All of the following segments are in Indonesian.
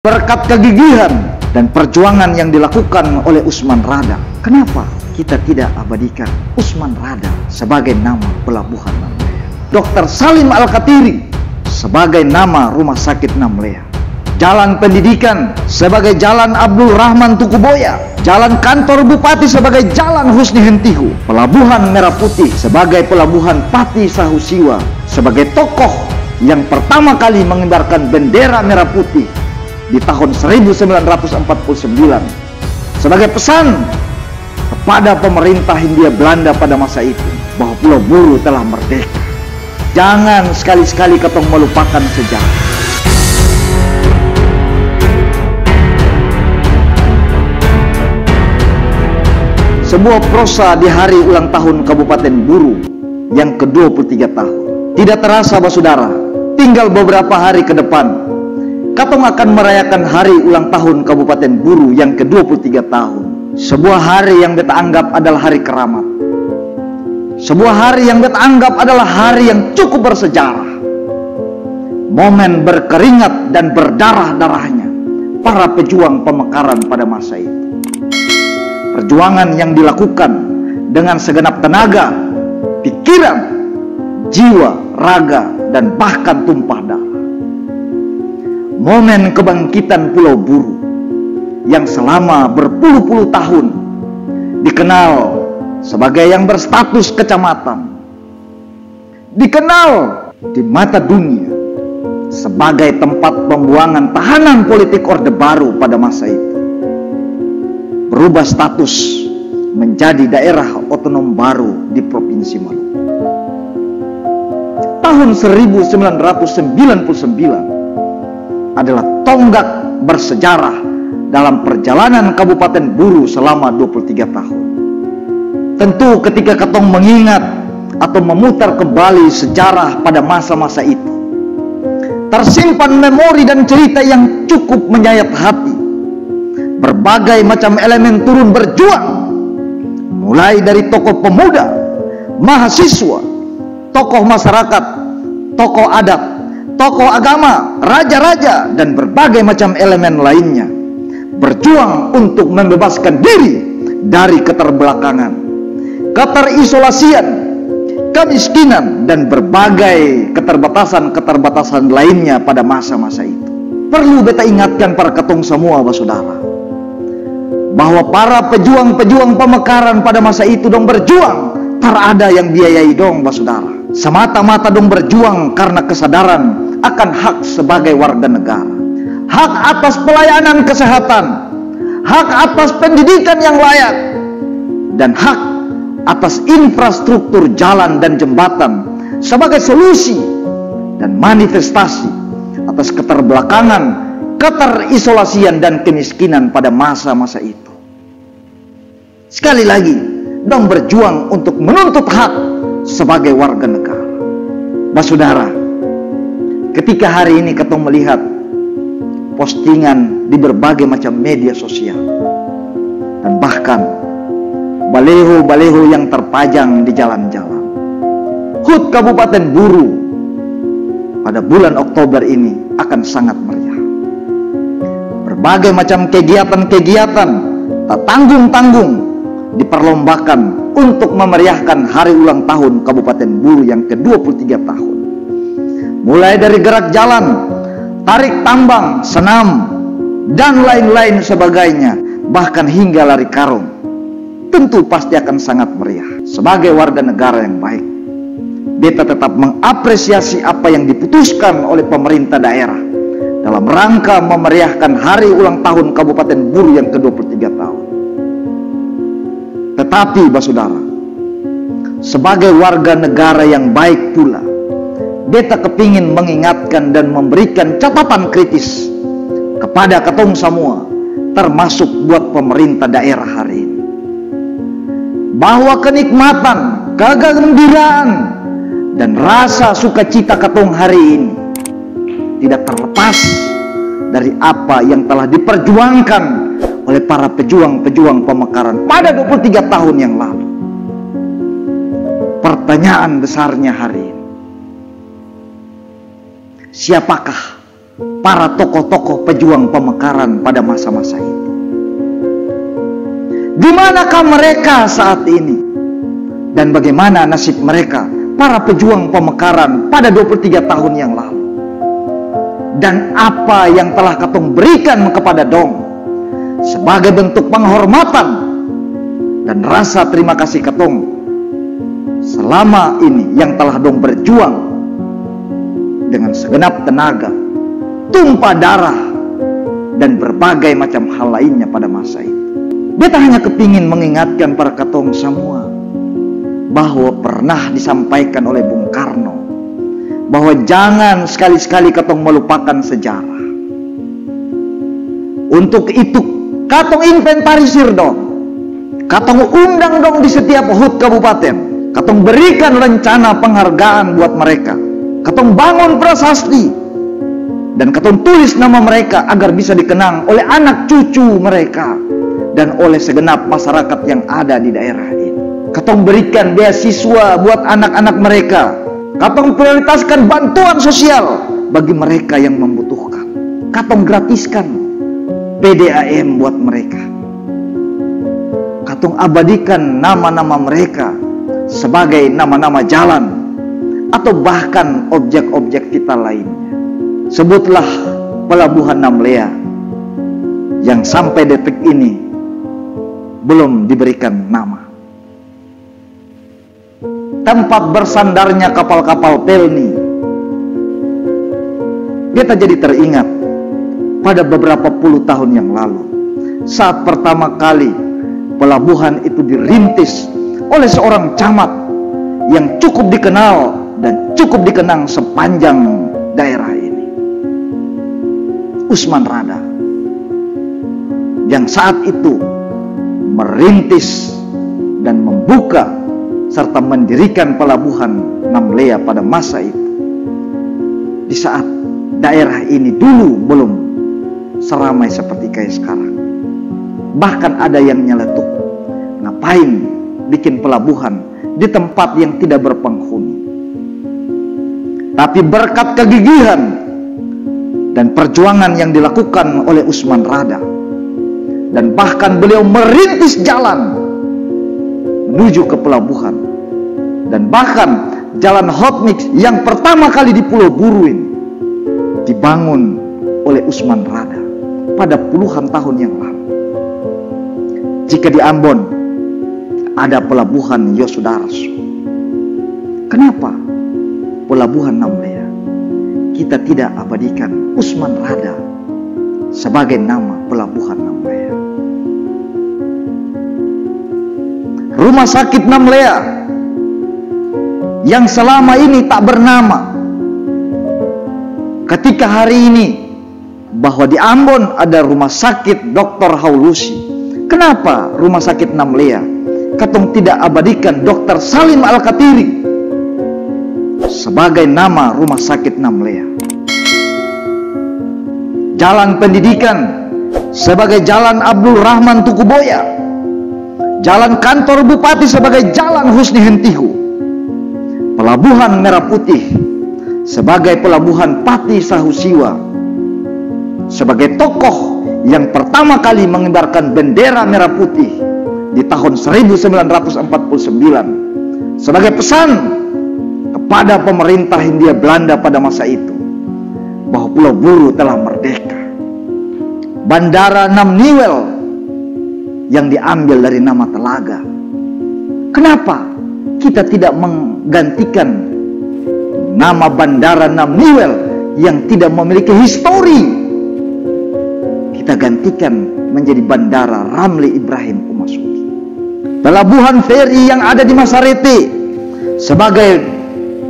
Berkat kegigihan dan perjuangan yang dilakukan oleh Usman Rada, kenapa kita tidak abadikan Usman Rada sebagai nama pelabuhan Namlea, Dr. Salim Al-Khatiri sebagai nama Rumah Sakit Namlea, Jalan Pendidikan sebagai Jalan Abdul Rahman Tukuboya, Jalan Kantor Bupati sebagai Jalan Husni Hentihu, Pelabuhan Merah Putih sebagai Pelabuhan Pati Sahusiwa, sebagai tokoh yang pertama kali mengibarkan bendera merah putih di tahun 1949 sebagai pesan kepada pemerintah Hindia Belanda pada masa itu bahwa Pulau Buru telah merdeka. Jangan sekali-sekali ketong melupakan sejarah. Sebuah prosa di hari ulang tahun Kabupaten Buru yang ke-23 tahun. Tidak terasa, saudara, tinggal beberapa hari ke depan katong akan merayakan hari ulang tahun Kabupaten Buru yang ke-23 tahun. Sebuah hari yang beta anggap adalah hari keramat. Sebuah hari yang beta anggap adalah hari yang cukup bersejarah. Momen berkeringat dan berdarah-darahnya para pejuang pemekaran pada masa itu. Perjuangan yang dilakukan dengan segenap tenaga, pikiran, jiwa, raga, dan bahkan tumpah darah. Momen kebangkitan Pulau Buru yang selama berpuluh-puluh tahun dikenal sebagai yang berstatus kecamatan, dikenal di mata dunia sebagai tempat pembuangan tahanan politik Orde Baru pada masa itu, berubah status menjadi daerah otonom baru di Provinsi Maluku. Tahun 1999 adalah tonggak bersejarah dalam perjalanan Kabupaten Buru selama 23 tahun. Tentu ketika ketong mengingat atau memutar kembali sejarah pada masa-masa itu, tersimpan memori dan cerita yang cukup menyayat hati. Berbagai macam elemen turun berjuang, mulai dari tokoh pemuda, mahasiswa, tokoh masyarakat, tokoh adat, tokoh agama, raja-raja, dan berbagai macam elemen lainnya berjuang untuk membebaskan diri dari keterbelakangan, keterisolasian, kemiskinan, dan berbagai keterbatasan-keterbatasan lainnya pada masa-masa itu. Perlu beta ingatkan para ketong semua, saudara, bahwa para pejuang-pejuang pemekaran pada masa itu dong berjuang, tak ada yang biayai dong, saudara. Semata-mata dong berjuang karena kesadaran akan hak sebagai warga negara, hak atas pelayanan kesehatan, hak atas pendidikan yang layak, dan hak atas infrastruktur jalan dan jembatan sebagai solusi dan manifestasi atas keterbelakangan, keterisolasian, dan kemiskinan pada masa-masa itu. Sekali lagi, dong berjuang untuk menuntut hak sebagai warga negara. Saudara, ketika hari ini ketong melihat postingan di berbagai macam media sosial dan bahkan baleho-baleho yang terpajang di jalan-jalan, HUT Kabupaten Buru pada bulan Oktober ini akan sangat meriah. Berbagai macam kegiatan-kegiatan tak tanggung-tanggung diperlombakan untuk memeriahkan hari ulang tahun Kabupaten Buru yang ke-23 tahun. Mulai dari gerak jalan, tarik tambang, senam, dan lain-lain sebagainya, bahkan hingga lari karung. Tentu pasti akan sangat meriah. Sebagai warga negara yang baik, beta tetap mengapresiasi apa yang diputuskan oleh pemerintah daerah dalam rangka memeriahkan hari ulang tahun Kabupaten Buru yang ke-23 tahun. Tetapi, saudara, sebagai warga negara yang baik pula, beta kepingin mengingatkan dan memberikan catatan kritis kepada ketong semua, termasuk buat pemerintah daerah hari ini, bahwa kenikmatan, kegembiraan, dan rasa sukacita ketong hari ini tidak terlepas dari apa yang telah diperjuangkan oleh para pejuang-pejuang pemekaran pada 23 tahun yang lalu. Pertanyaan besarnya hari ini, siapakah para tokoh-tokoh pejuang pemekaran pada masa-masa itu. Di manakah mereka saat ini? Dan bagaimana nasib mereka, para pejuang pemekaran pada 23 tahun yang lalu? Dan apa yang telah katong berikan kepada dong sebagai bentuk penghormatan dan rasa terima kasih katong selama ini yang telah dong berjuang dengan segenap tenaga, tumpah darah, dan berbagai macam hal lainnya pada masa itu. Beta hanya kepingin mengingatkan para katong semua bahwa pernah disampaikan oleh Bung Karno bahwa jangan sekali-sekali katong melupakan sejarah. Untuk itu katong inventarisir dong, katong undang dong di setiap HUT kabupaten, katong berikan rencana penghargaan buat mereka, katong bangun prasasti, dan katong tulis nama mereka agar bisa dikenang oleh anak cucu mereka dan oleh segenap masyarakat yang ada di daerah ini. Katong berikan beasiswa buat anak-anak mereka, katong prioritaskan bantuan sosial bagi mereka yang membutuhkan, katong gratiskan PDAM buat mereka, katong abadikan nama-nama mereka sebagai nama-nama jalan atau bahkan objek-objek vital lainnya. Sebutlah Pelabuhan Namlea yang sampai detik ini belum diberikan nama. Tempat bersandarnya kapal-kapal Pelni. Kita jadi teringat pada beberapa puluh tahun yang lalu, saat pertama kali pelabuhan itu dirintis oleh seorang camat yang cukup dikenal dan cukup dikenang sepanjang daerah ini, Usman Rada, yang saat itu merintis dan membuka serta mendirikan Pelabuhan Namlea pada masa itu, di saat daerah ini dulu belum seramai seperti kayak sekarang. Bahkan ada yang nyeletuk, ngapain bikin pelabuhan di tempat yang tidak berpenghuni. Tapi berkat kegigihan dan perjuangan yang dilakukan oleh Usman Rada, dan bahkan beliau merintis jalan menuju ke pelabuhan, dan bahkan jalan hotmix yang pertama kali di Pulau Buru ini dibangun oleh Usman Rada pada puluhan tahun yang lalu. Jika di Ambon ada pelabuhan Yosudarso, kenapa Pelabuhan Namlea kita tidak abadikan Usman Rada sebagai nama Pelabuhan Namlea? Rumah Sakit Namlea yang selama ini tak bernama, ketika hari ini bahwa di Ambon ada Rumah Sakit Dr. Haulusi, kenapa Rumah Sakit Namlea katong tidak abadikan Dr. Salim Al-Katiri sebagai nama Rumah Sakit Namlea? Jalan pendidikan sebagai Jalan Abdul Rahman Tukuboya, jalan kantor bupati sebagai Jalan Husni Hentihu, Pelabuhan Merah Putih sebagai Pelabuhan Pati Sahusiwa, sebagai tokoh yang pertama kali mengibarkan bendera merah putih di tahun 1949 sebagai pesan kepada pemerintah Hindia Belanda pada masa itu bahwa Pulau Buru telah merdeka. Bandara Namniwel yang diambil dari nama telaga, kenapa kita tidak menggantikan nama Bandara Namniwel yang tidak memiliki histori, kita gantikan menjadi Bandara Ramli Ibrahim Umasuki? Pelabuhan feri yang ada di Masarete sebagai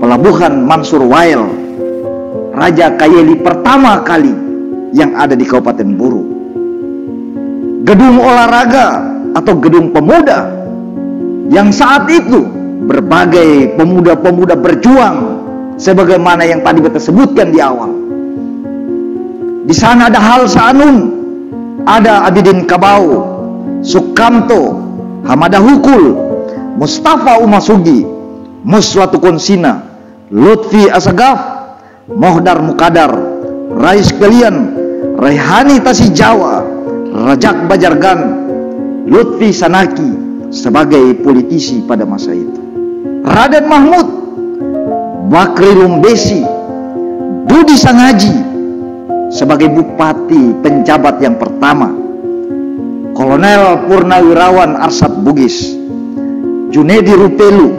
Pelabuhan Mansur Wael, Raja Kayeli pertama kali yang ada di Kabupaten Buru. Gedung olahraga atau gedung pemuda yang saat itu berbagai pemuda-pemuda berjuang sebagaimana yang tadi kita sebutkan di awal. Di sana ada Hal Sanun, ada Abidin Kabau, Sukamto, Hamada Hukul, Mustafa Umasugi, Muswatu Konsina, Lutfi Asagaf, Mohdar Mukadar, Rai sekalian, Raihani Tasi Jawa, Rajak Bajargan, Lutfi Sanaki sebagai politisi pada masa itu. Raden Mahmud, Bakri Lumbesi, Budi Sangaji sebagai bupati penjabat yang pertama. Kolonel Purnawirawan Arsat Bugis, Junedi Rupelu,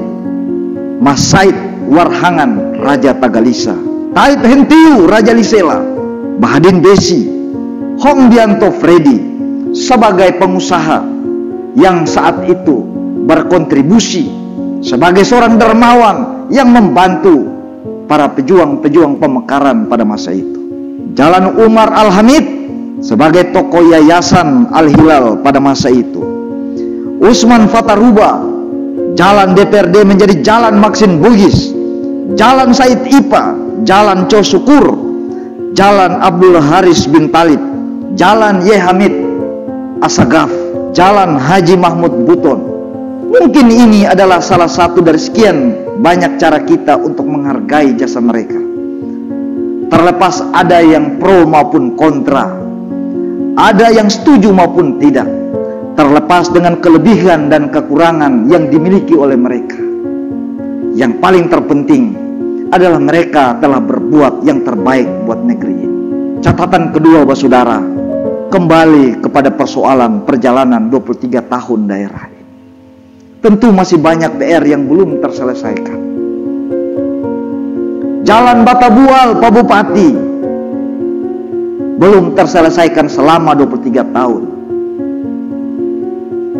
Mas Said Warhangan Raja Tagalisa, Taib Hentiu Raja Lisela, Bahadin Besi, Hong Dianto Freddy sebagai pengusaha yang saat itu berkontribusi sebagai seorang dermawan yang membantu para pejuang-pejuang pemekaran pada masa itu. Jalan Umar Al-Hamid sebagai tokoh Yayasan Al-Hilal pada masa itu. Usman Fataruba, Jalan DPRD menjadi Jalan Maksin Bugis, Jalan Said Ipa, Jalan Cho Syukur, Jalan Abdul Haris bin Talib, Jalan Y. Hamid Asagaf, Jalan Haji Mahmud Buton. Mungkin ini adalah salah satu dari sekian banyak cara kita untuk menghargai jasa mereka. Terlepas ada yang pro maupun kontra, ada yang setuju maupun tidak, terlepas dengan kelebihan dan kekurangan yang dimiliki oleh mereka. Yang paling terpenting adalah mereka telah berbuat yang terbaik buat negeri ini. Catatan kedua, Bapak Saudara, kembali kepada persoalan perjalanan 23 tahun daerah ini. Tentu masih banyak PR yang belum terselesaikan. Jalan Batabual Pak Bupati belum terselesaikan selama 23 tahun.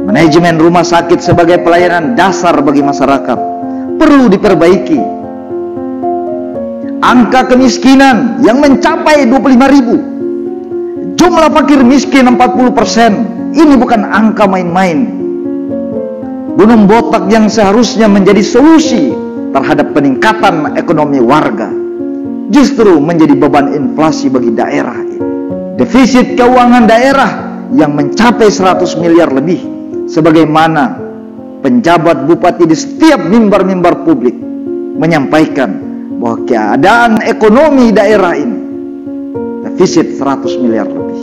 Manajemen rumah sakit sebagai pelayanan dasar bagi masyarakat perlu diperbaiki. Angka kemiskinan yang mencapai 25.000, jumlah fakir miskin 40%, ini bukan angka main-main. Gunung Botak yang seharusnya menjadi solusi terhadap peningkatan ekonomi warga justru menjadi beban inflasi bagi daerah ini. Defisit keuangan daerah yang mencapai 100 miliar lebih, sebagaimana penjabat bupati di setiap mimbar-mimbar publik menyampaikan bahwa keadaan ekonomi daerah ini defisit 100 miliar lebih.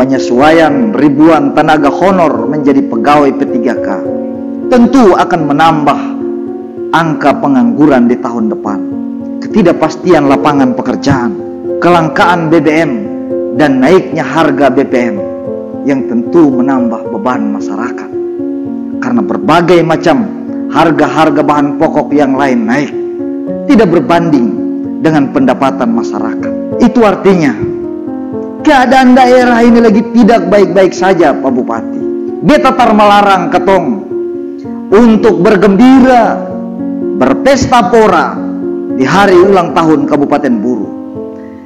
Penyesuaian ribuan tenaga honor menjadi pegawai P3K tentu akan menambah angka pengangguran di tahun depan, ketidakpastian lapangan pekerjaan, kelangkaan BBM, dan naiknya harga BBM yang tentu menambah beban masyarakat. Karena berbagai macam harga-harga bahan pokok yang lain naik, tidak berbanding dengan pendapatan masyarakat. Itu artinya keadaan daerah ini lagi tidak baik-baik saja, Pak Bupati. Beta tar melarang ketong untuk bergembira, berpesta pora di hari ulang tahun Kabupaten Buru.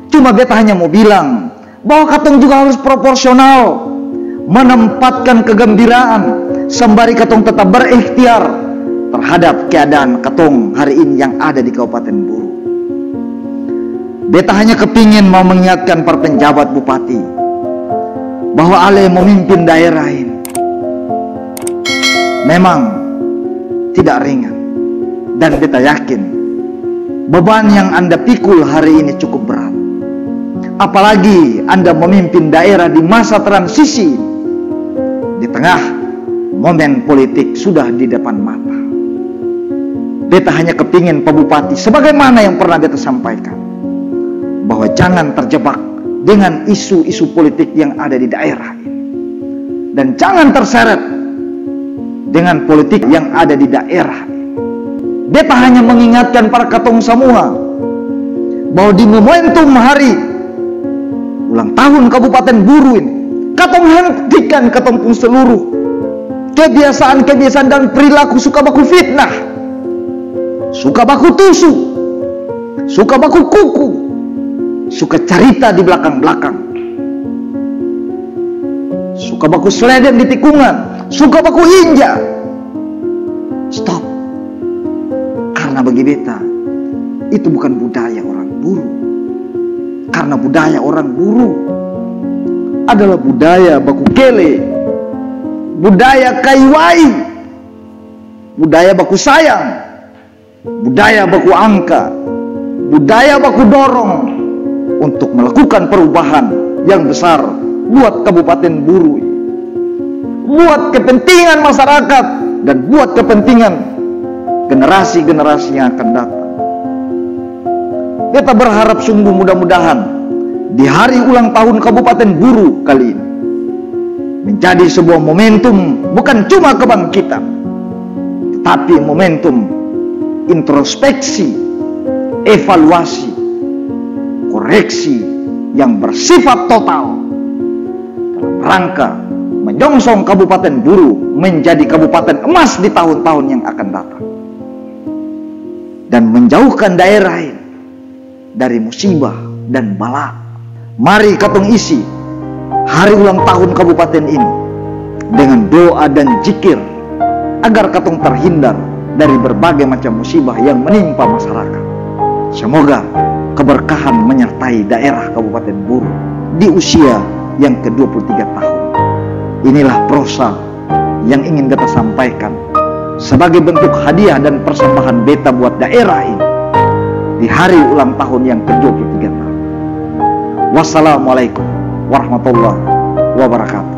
Cuma beta hanya mau bilang bahwa katong juga harus proporsional menempatkan kegembiraan sembari katong tetap berikhtiar terhadap keadaan katong hari ini yang ada di Kabupaten Buru. Beta hanya kepingin mau mengingatkan para penjabat bupati bahwa ale memimpin daerah ini memang tidak ringan, dan beta yakin beban yang Anda pikul hari ini cukup berat. Apalagi Anda memimpin daerah di masa transisi, di tengah momen politik sudah di depan mata. Beta hanya kepingin Pak Bupati, sebagaimana yang pernah beta sampaikan, bahwa jangan terjebak dengan isu-isu politik yang ada di daerah ini, dan jangan terseret dengan politik yang ada di daerah. Beta hanya mengingatkan para katong semua bahwa di momentum hari ulang tahun Kabupaten Buru ini, katong hentikan katong pun seluruh kebiasaan-kebiasaan dan perilaku suka baku fitnah, suka baku tusuk, suka baku kuku, suka cerita di belakang-belakang, suka baku seleden di tikungan, suka baku inja. Stop. Karena bagi beta itu bukan budaya orang Buru. Karena budaya orang Buru adalah budaya baku kele, budaya kaiwai, budaya baku sayang, budaya baku angka, budaya baku dorong, untuk melakukan perubahan yang besar buat Kabupaten Buru, buat kepentingan masyarakat dan buat kepentingan generasi-generasi yang akan datang. Kita berharap sungguh mudah-mudahan di hari ulang tahun Kabupaten Buru kali ini menjadi sebuah momentum bukan cuma kebangkitan, tetapi momentum introspeksi, evaluasi, koreksi yang bersifat total dalam rangka menyongsong Kabupaten Buru menjadi kabupaten emas di tahun-tahun yang akan datang, dan menjauhkan daerah ini dari musibah dan bala. Mari katong isi hari ulang tahun kabupaten ini dengan doa dan zikir agar katong terhindar dari berbagai macam musibah yang menimpa masyarakat. Semoga keberkahan menyertai daerah Kabupaten Buru di usia yang ke-23 tahun. Inilah prosa yang ingin kita sampaikan sebagai bentuk hadiah dan persembahan beta buat daerah ini di hari ulang tahun yang ke-23 tahun. Wassalamualaikum warahmatullahi wabarakatuh.